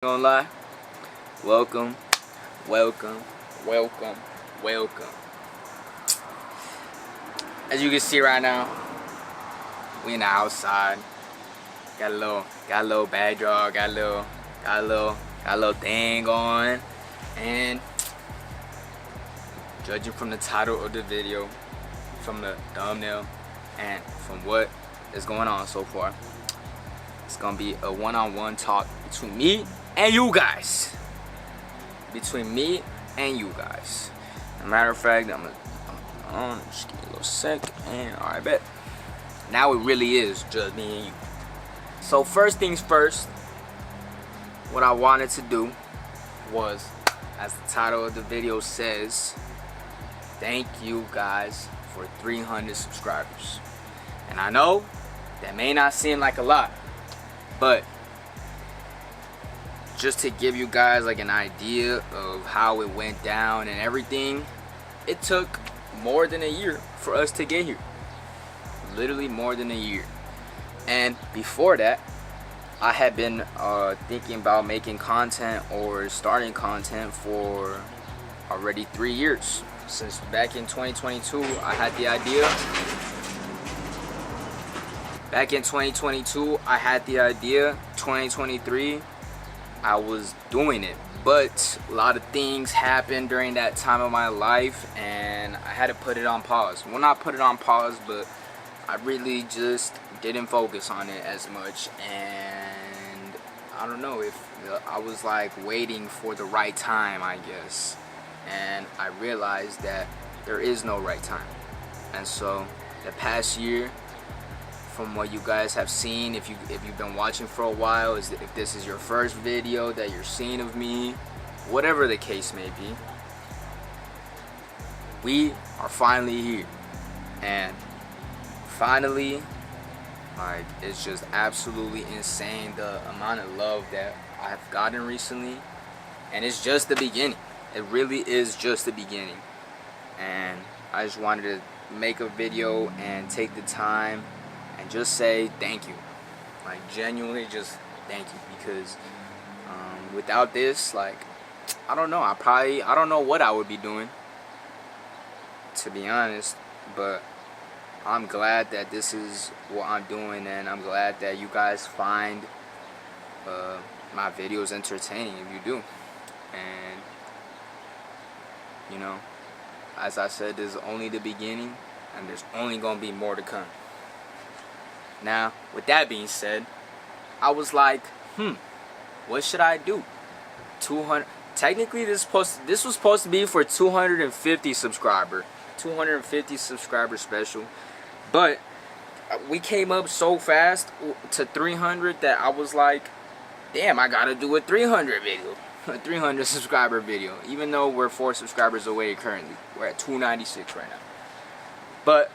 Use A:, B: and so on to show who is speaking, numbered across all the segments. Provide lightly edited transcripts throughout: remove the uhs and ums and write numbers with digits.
A: Gonna lie, welcome, welcome, welcome, welcome. As you can see right now, we in the outside. Got a little backdrop, got a little thing on, and judging from the title of the video, from the thumbnail, and from what is going on so far, it's gonna be a one-on-one talk between me and you guys. Between me and you guys. As a matter of fact, I'm gonna just give me a little sec, and alright, bet. Now it really is just me and you. So first things first, what I wanted to do was, as the title of the video says, thank you guys for 300 subscribers. And I know that may not seem like a lot, but just to give you guys like an idea of how it went down and everything, it took more than a year for us to get here. Literally more than a year. And before that, I had been thinking about making content or starting content for already 3 years. Since back in 2022, I had the idea. Back in 2022, I had the idea. 2023, I was doing it. But a lot of things happened during that time of my life, and I had to put it on pause. Well, not put it on pause, but I really just didn't focus on it as much. And I don't know if I was like waiting for the right time, I guess. And I realized that there is no right time. And so the past year, from what you guys have seen, if you've been watching for a while, if this is your first video that you're seeing of me, whatever the case may be, we are finally here. And finally, like, it's just absolutely insane the amount of love that I have gotten recently. And it's just the beginning. It really is just the beginning. And I just wanted to make a video and take the time and just say thank you. Like, genuinely just thank you. Because without this, like, I don't know, I don't know what I would be doing, to be honest. But I'm glad that this is what I'm doing, and I'm glad that you guys find my videos entertaining if you do. And you know, as I said, this is only the beginning, and there's only gonna be more to come. Now, with that being said, I was like, what should I do? 200. Technically, this was supposed to be for 250 subscriber special, but we came up so fast to 300 that I was like, damn, I gotta do a 300 video, a 300 subscriber video. Even though we're 4 subscribers away currently, we're at 296 right now. But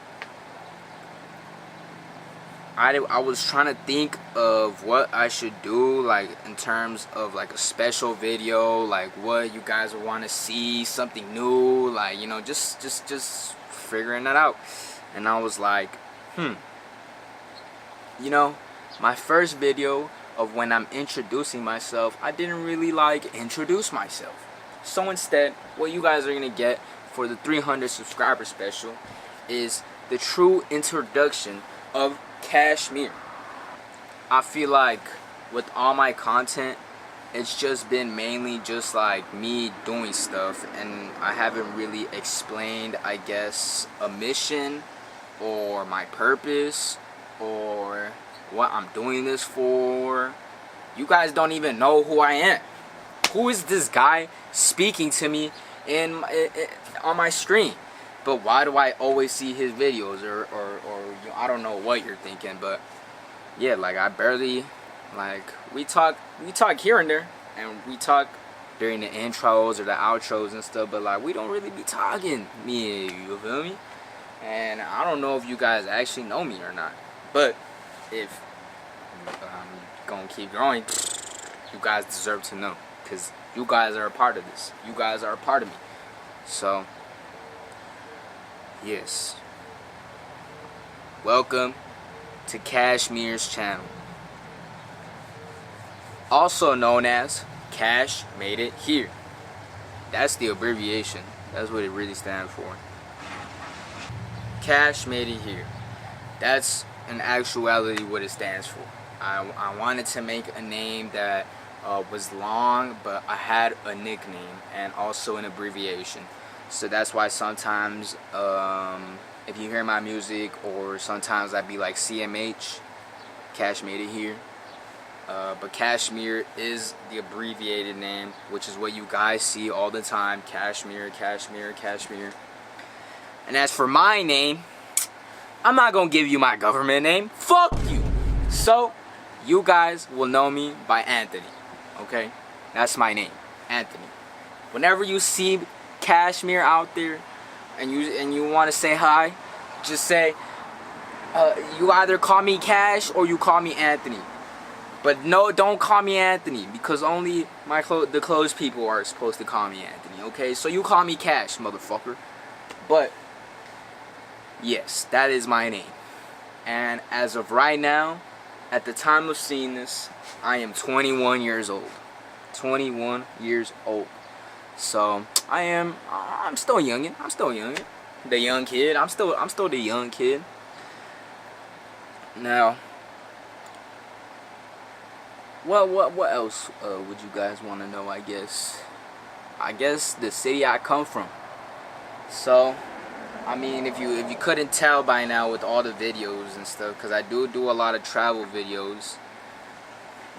A: I was trying to think of what I should do, like in terms of like a special video, like what you guys would want to see, something new, like, you know, just figuring that out. And I was like, you know, my first video of when I'm introducing myself, I didn't really like introduce myself. So instead, what you guys are gonna get for the 300 subscriber special is the true introduction of CashMere. I feel like with all my content, it's just been mainly just like me doing stuff, and I haven't really explained, I guess, a mission or my purpose or what I'm doing this for. You guys don't even know who I am. Who is this guy speaking to me on my screen? But why do I always see his videos? Or you know, I don't know what you're thinking, but yeah, like, I barely, like, we talk here and there, and we talk during the intros or the outros and stuff, but like, we don't really be talking, me and you feel me? And I don't know if you guys actually know me or not, but if I'm gonna keep growing, you guys deserve to know, because you guys are a part of this. You guys are a part of me. So yes, welcome to CashMere's channel, also known as Cash Made It Here. That's the abbreviation. That's what it really stands for. Cash Made It Here. That's in actuality what it stands for. I wanted to make a name that was long, but I had a nickname and also an abbreviation. So that's why sometimes if you hear my music, or sometimes I'd be like CMH, Cash Made It Here. But CashMere is the abbreviated name, which is what you guys see all the time. CashMere, CashMere, CashMere. And as for my name, I'm not gonna give you my government name. Fuck you. So you guys will know me by Anthony. Okay? That's my name, Anthony. Whenever you see CashMere out there and you want to say hi, just say you either call me Cash or you call me Anthony. But no, don't call me Anthony, because only the close people are supposed to call me Anthony. Okay? So you call me Cash, motherfucker. But yes, that is my name. And as of right now, at the time of seeing this, I am 21 years old. 21 years old. So I'm still youngin'. I'm still youngin'. The young kid. I'm still the young kid. Now, what else would you guys want to know? I guess the city I come from. So, I mean, if you couldn't tell by now with all the videos and stuff, because I do a lot of travel videos.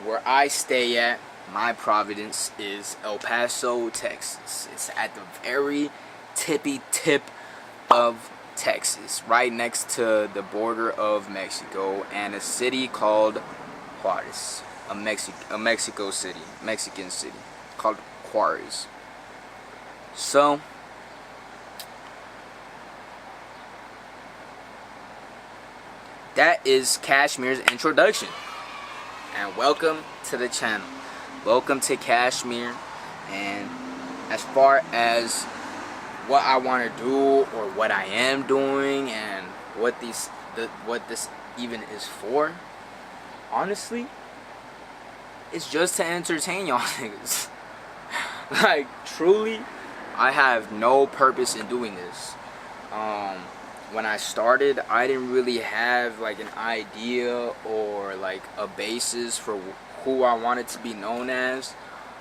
A: Where I stay at, my providence, is El Paso, Texas. It's at the very tippy tip of Texas, right next to the border of Mexico, and a city called Juarez, a Mexican city called Juarez. So that is CashMere's introduction, and welcome to the channel. Welcome to CashMere. And as far as what I want to do, or what I am doing, and what this even is for, honestly, it's just to entertain y'all niggas. Like, truly, I have no purpose in doing this. When I started, I didn't really have like an idea or like a basis for who I wanted to be known as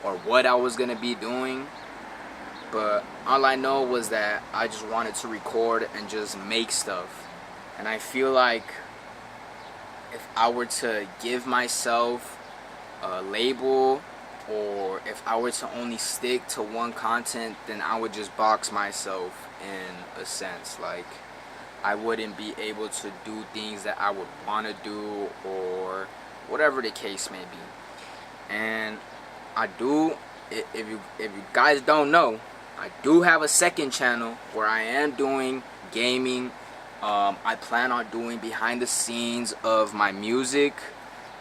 A: or what I was gonna be doing. But all I know was that I just wanted to record and just make stuff. And I feel like if I were to give myself a label, or if I were to only stick to one content, then I would just box myself in a sense. Like, I wouldn't be able to do things that I would want to do, or whatever the case may be. And I do, if you guys don't know, I do have a second channel where I am doing gaming. I plan on doing behind the scenes of my music.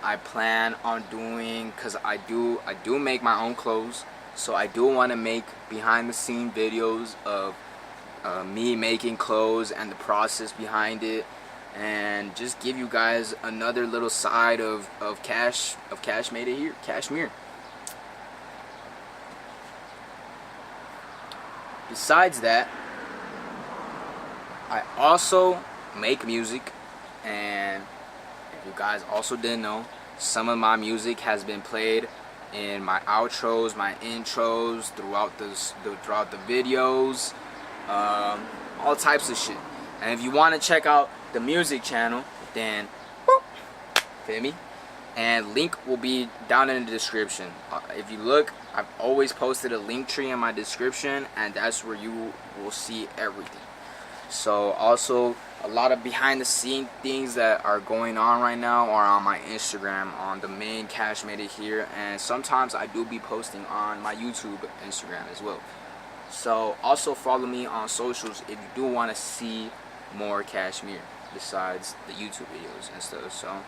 A: I plan on doing, because I do make my own clothes, so I do want to make behind the scene videos of me making clothes and the process behind it, and just give you guys another little side of Cash Made It Here, CashMere. Besides that, I also make music, and if you guys also didn't know, some of my music has been played in my outros, my intros, throughout the videos, all types of shit. And if you want to check out the music channel, then feel me, and link will be down in the description. If you look, I've always posted a link tree in my description, and that's where you will see everything. So also, a lot of behind the scene things that are going on right now are on my Instagram, on the main Cash Made It Here, and sometimes I do be posting on my YouTube Instagram as well. So also follow me on socials if you do want to see more CashMere besides the YouTube videos and stuff. So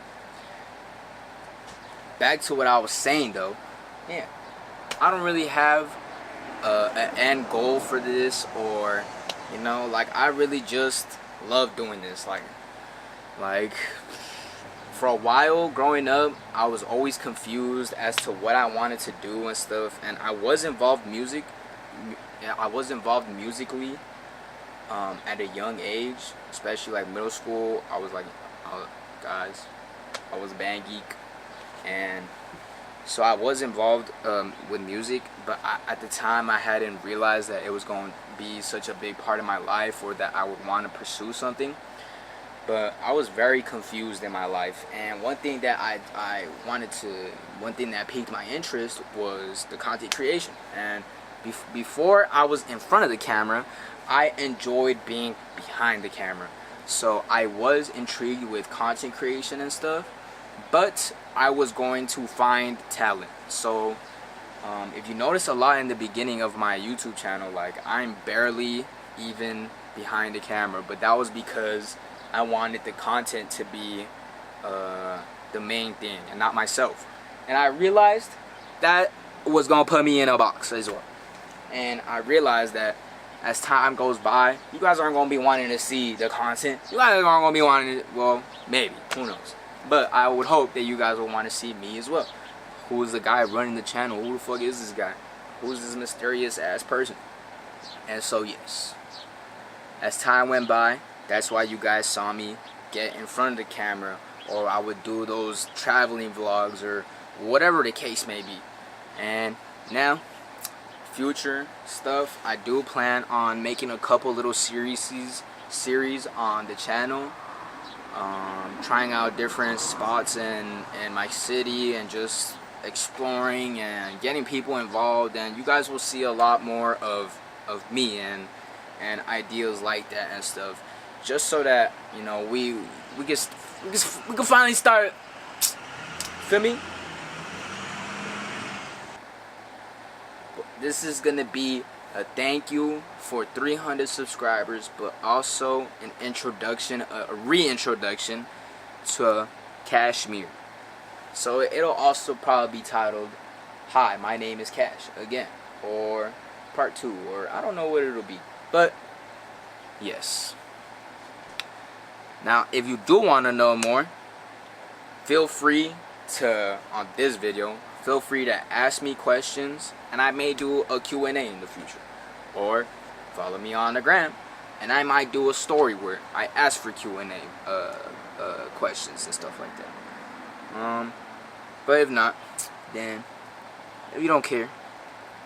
A: back to what I was saying though. Yeah, I don't really have an end goal for this, or you know, like, I really just love doing this. Like for a while growing up, I was always confused as to what I wanted to do and stuff, and I was involved musically at a young age, especially like middle school. I was band geek, and so I was involved with music, but at the time I hadn't realized that it was going to be such a big part of my life, or that I would want to pursue something. But I was very confused in my life, and one thing that one thing that piqued my interest was the content creation. And before I was in front of the camera, I enjoyed being behind the camera. So I was intrigued with content creation and stuff, but I was going to find talent. So if you notice a lot in the beginning of my YouTube channel, like, I'm barely even behind the camera, but that was because I wanted the content to be the main thing and not myself. And I realized that was going to put me in a box as well. And I realized that as time goes by, you guys aren't going to be wanting to see the content. You guys aren't going to be wanting to, well, maybe, who knows. But I would hope that you guys will want to see me as well. Who is the guy running the channel? Who the fuck is this guy? Who's this mysterious ass person? And so yes, as time went by, that's why you guys saw me get in front of the camera, or I would do those traveling vlogs, or whatever the case may be. And now, future stuff, I do plan on making a couple little series on the channel, trying out different spots in my city, and just exploring and getting people involved. And you guys will see a lot more of me and ideas like that and stuff, just so that, you know, we can finally start, feel me? This is gonna be a thank you for 300 subscribers, but also an introduction, a reintroduction to CashMere. So it'll also probably be titled, "Hi, my name is Cash," again, or part 2, or I don't know what it'll be. But yes. Now, if you do want to know more, feel free to, on this video, feel free to ask me questions, and I may do a Q&A in the future. Or follow me on the gram, and I might do a story where I ask for Q&A questions and stuff like that. But if not, then if you don't care,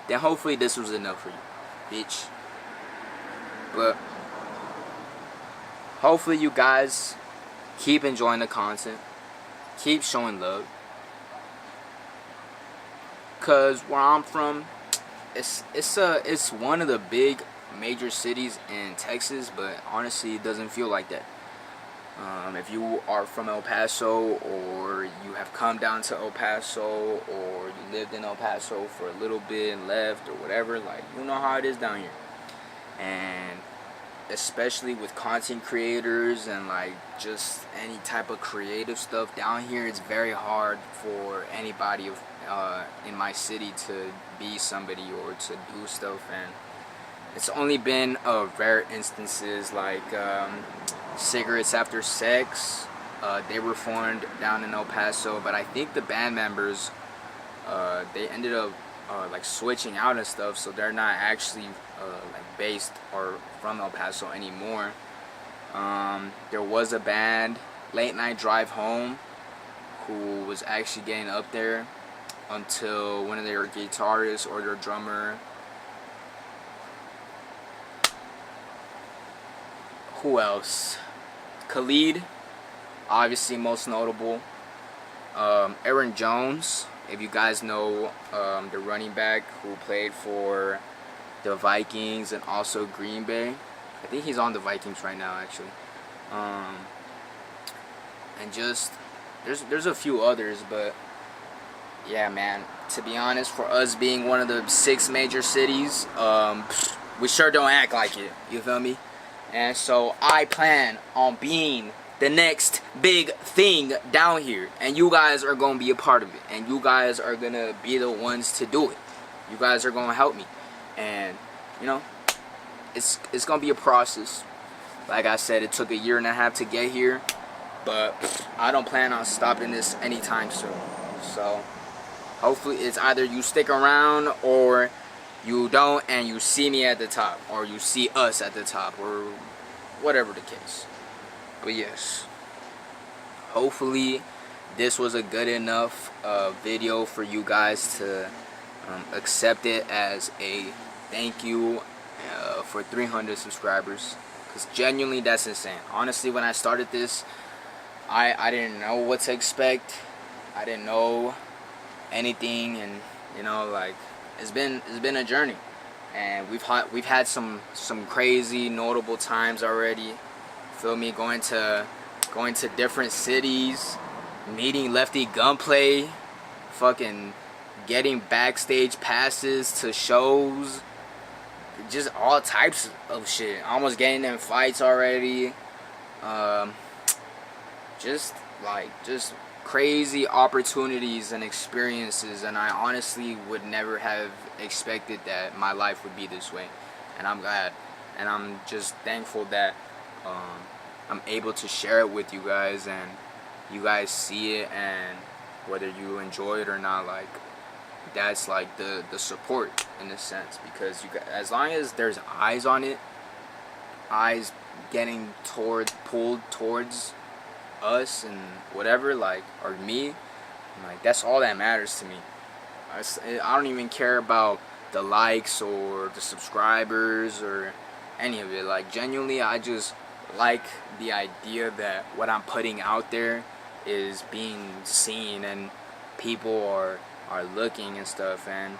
A: then hopefully this was enough for you, bitch. But hopefully you guys keep enjoying the content, keep showing love, cause where I'm from, it's one of the big major cities in Texas, but honestly it doesn't feel like that. If you are from El Paso, or you have come down to El Paso, or you lived in El Paso for a little bit and left, or whatever, like, you know how it is down here. And especially with content creators and like just any type of creative stuff down here, it's very hard for anybody in my city to be somebody or to do stuff. And it's only been rare instances, like Cigarettes After Sex. They were formed down in El Paso, but I think the band members, they ended up like switching out and stuff, so they're not actually like based or from El Paso anymore. There was a band, Late Night Drive Home, who was actually getting up there until one of their guitarists or their drummer, who else? Khalid, obviously most notable. Aaron Jones, if you guys know, the running back who played for the Vikings and also Green Bay. I think he's on the Vikings right now, actually. And just there's a few others, but yeah, man, to be honest, for us being one of the 6 major cities, we sure don't act like it, you feel me? And so I plan on being the next big thing down here, and you guys are gonna be a part of it, and you guys are gonna be the ones to do it. You guys are gonna help me, and you know, it's gonna be a process. Like I said, it took a year and a half to get here, but I don't plan on stopping this anytime soon. So hopefully it's either you stick around or you don't and you see me at the top, or you see us at the top, or whatever the case. But yes, hopefully this was a good enough video for you guys to accept it as a thank you for 300 subscribers, because genuinely that's insane. Honestly, when I started this, I didn't know what to expect. I didn't know anything, and you know, like, it's been a journey, and we've had some crazy notable times already. Feel me? Going to different cities, meeting Lefty Gunplay, fucking getting backstage passes to shows, just all types of shit. Almost getting in fights already. Just crazy opportunities and experiences, and I honestly would never have expected that my life would be this way. And I'm glad, and I'm just thankful that I'm able to share it with you guys, and you guys see it, and whether you enjoy it or not, like, that's like the support in a sense, because you guys, as long as there's eyes on it, eyes getting pulled towards us and whatever, like, or me, like, that's all that matters to me. I don't even care about the likes or the subscribers or any of it. Like, genuinely, I just like the idea that what I'm putting out there is being seen, and people are looking and stuff. And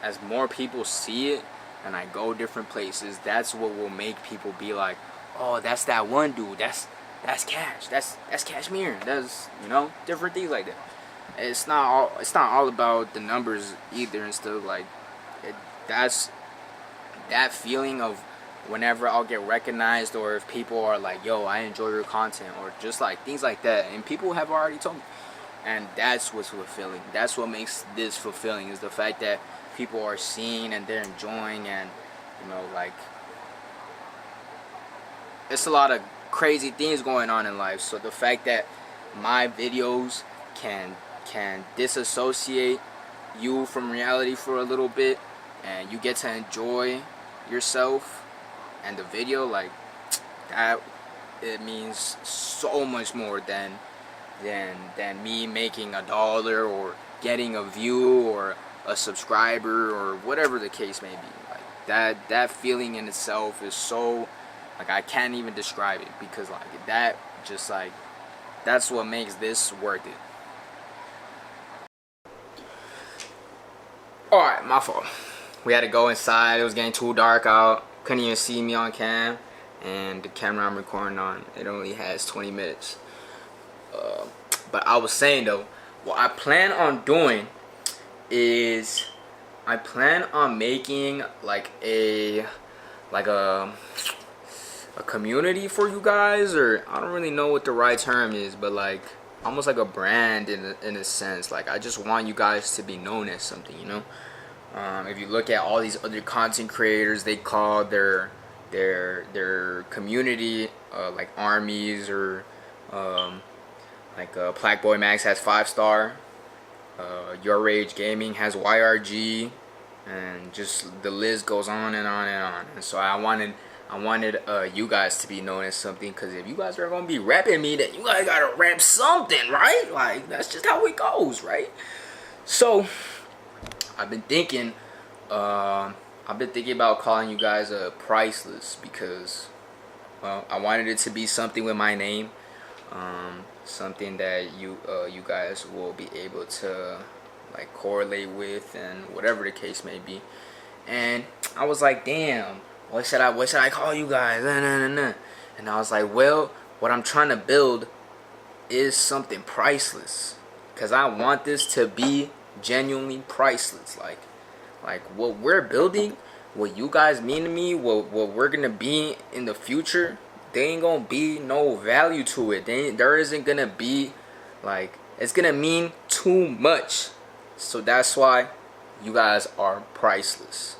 A: as more people see it, and I go different places, that's what will make people be like, oh, that's that one dude, that's Cash, that's CashMere, that's, you know, different things like that. It's not all about the numbers either and stuff. Like, that's that feeling of whenever I'll get recognized, or if people are like, yo, I enjoy your content, or just like things like that, and people have already told me, and that's what's fulfilling. That's what makes this fulfilling, is the fact that people are seeing and they're enjoying, and, you know, like, it's a lot of crazy things going on in life. So the fact that my videos can disassociate you from reality for a little bit, and you get to enjoy yourself and the video, like, that, it means so much more than me making $1 or getting a view or a subscriber or whatever the case may be. Like, that feeling in itself is so, like, I can't even describe it, because like that, just like, that's what makes this worth it. Alright, my fault. We had to go inside. It was getting too dark out. Couldn't even see me on cam, and the camera I'm recording on, it only has 20 minutes. But I was saying though, what I plan on doing is I plan on making like a community for you guys, or I don't really know what the right term is, but like almost like a brand in a sense. Like, I just want you guys to be known as something, you know. If you look at all these other content creators, they call their community like armies, or like Black Boy Max has 5-star, Your Rage Gaming has YRG, and just the list goes on and on and on. And so I wanted you guys to be known as something, because if you guys are gonna be repping me, then you guys gotta rep something, right? Like, that's just how it goes, right? So I've been thinking about calling you guys Priceless, because, well, I wanted it to be something with my name, something that you guys will be able to like correlate with, and whatever the case may be. And I was like, damn, what should I call you guys? And I was like, well, what I'm trying to build is something priceless, because I want this to be genuinely priceless. Like what we're building, what you guys mean to me, what we're gonna be in the future, there ain't gonna be no value to it. There isn't gonna be, like, it's gonna mean too much. So that's why you guys are priceless.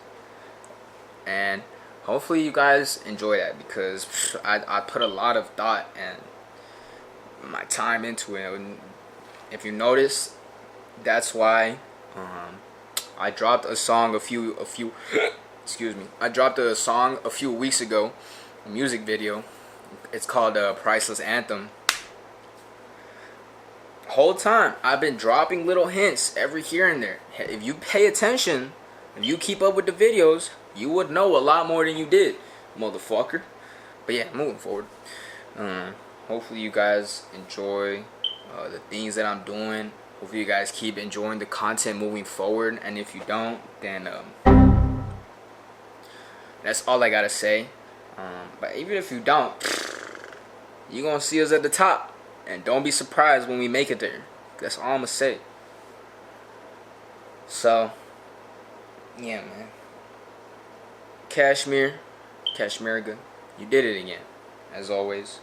A: And hopefully you guys enjoy that, because I put a lot of thought and my time into it. And if you notice, that's why I dropped a song a few excuse me. I dropped a song a few weeks ago, a music video. It's called Priceless Anthem. Whole time I've been dropping little hints every here and there. If you pay attention, if you keep up with the videos, you would know a lot more than you did, motherfucker. But yeah, moving forward. Hopefully you guys enjoy the things that I'm doing. Hopefully you guys keep enjoying the content moving forward. And if you don't, then that's all I gotta say. But even if you don't, you're gonna see us at the top. And don't be surprised when we make it there. That's all I'm gonna say. So, yeah, man. CashMere, you did it again, as always.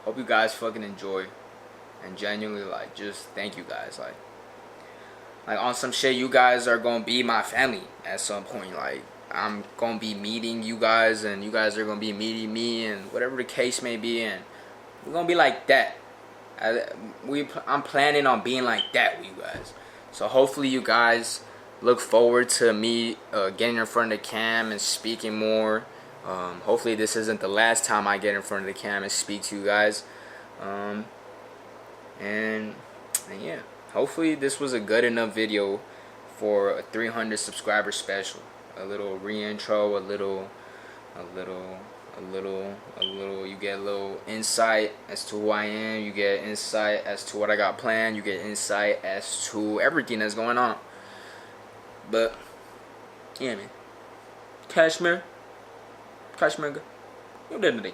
A: Hope you guys fucking enjoy, and genuinely, like, just thank you guys. Like on some shit, you guys are gonna be my family at some point. Like, I'm gonna be meeting you guys, and you guys are gonna be meeting me, and whatever the case may be, and we're gonna be like that. I'm planning on being like that with you guys. So hopefully you guys look forward to me getting in front of the cam and speaking more. Hopefully this isn't the last time I get in front of the cam and speak to you guys. And yeah, hopefully this was a good enough video for a 300 subscriber special. A little re-intro, a little, you get a little insight as to who I am. You get insight as to what I got planned. You get insight as to everything that's going on. But yeah, man, CashMere, you did it again.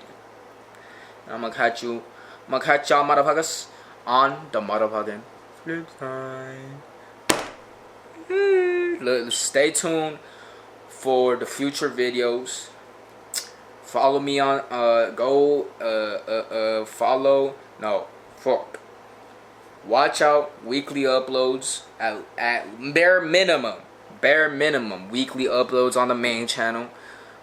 A: And I'm gonna catch y'all motherfuckers on the motherfucking flip side. Stay tuned for the future videos. Follow me on watch out weekly uploads at bare minimum weekly uploads on the main channel.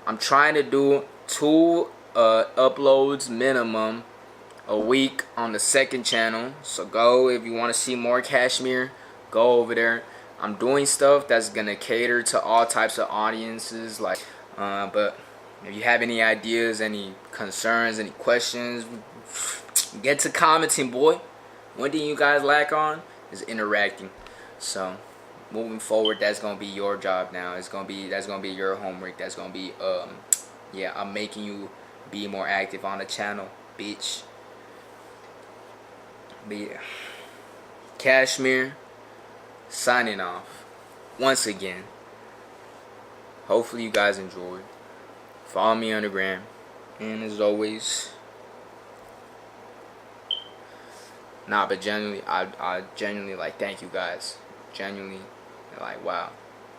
A: I'm trying to do 2 uploads minimum a week on the second channel. So go, if you want to see more CashMere, go over there. I'm doing stuff that's gonna cater to all types of audiences, like but if you have any ideas, any concerns, any questions, get to commenting, boy. One thing you guys lack on is interacting. So moving forward, that's gonna be your job now. That's gonna be your homework. That's gonna be yeah, I'm making you be more active on the channel, bitch. But yeah, CashMere signing off once again. Hopefully you guys enjoyed. Follow me on the gram, and as always, but genuinely, I genuinely, like, thank you guys. Genuinely, like, wow,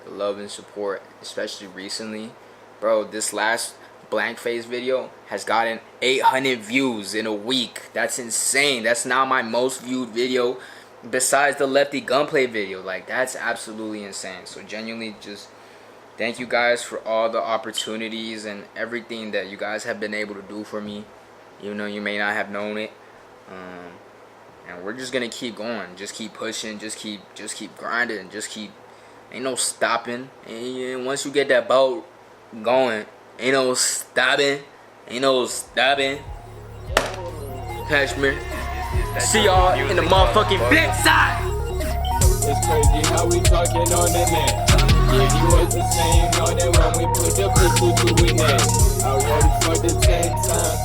A: the love and support, especially recently, bro. This last blank face video has gotten 800 views in a week. That's insane. That's now my most viewed video besides the Lefty Gunplay video. Like, that's absolutely insane. So genuinely, just thank you guys for all the opportunities and everything that you guys have been able to do for me, even though you may not have known it. And we're just gonna keep going, just keep pushing, just keep grinding, ain't no stopping. And once you get that boat going, ain't no stopping. CashMere, see y'all in the motherfucking big side.
B: It's crazy how we talking on the net. Yeah, you was the same on that when we put the pistol to it net. I wrote it for the 10 times,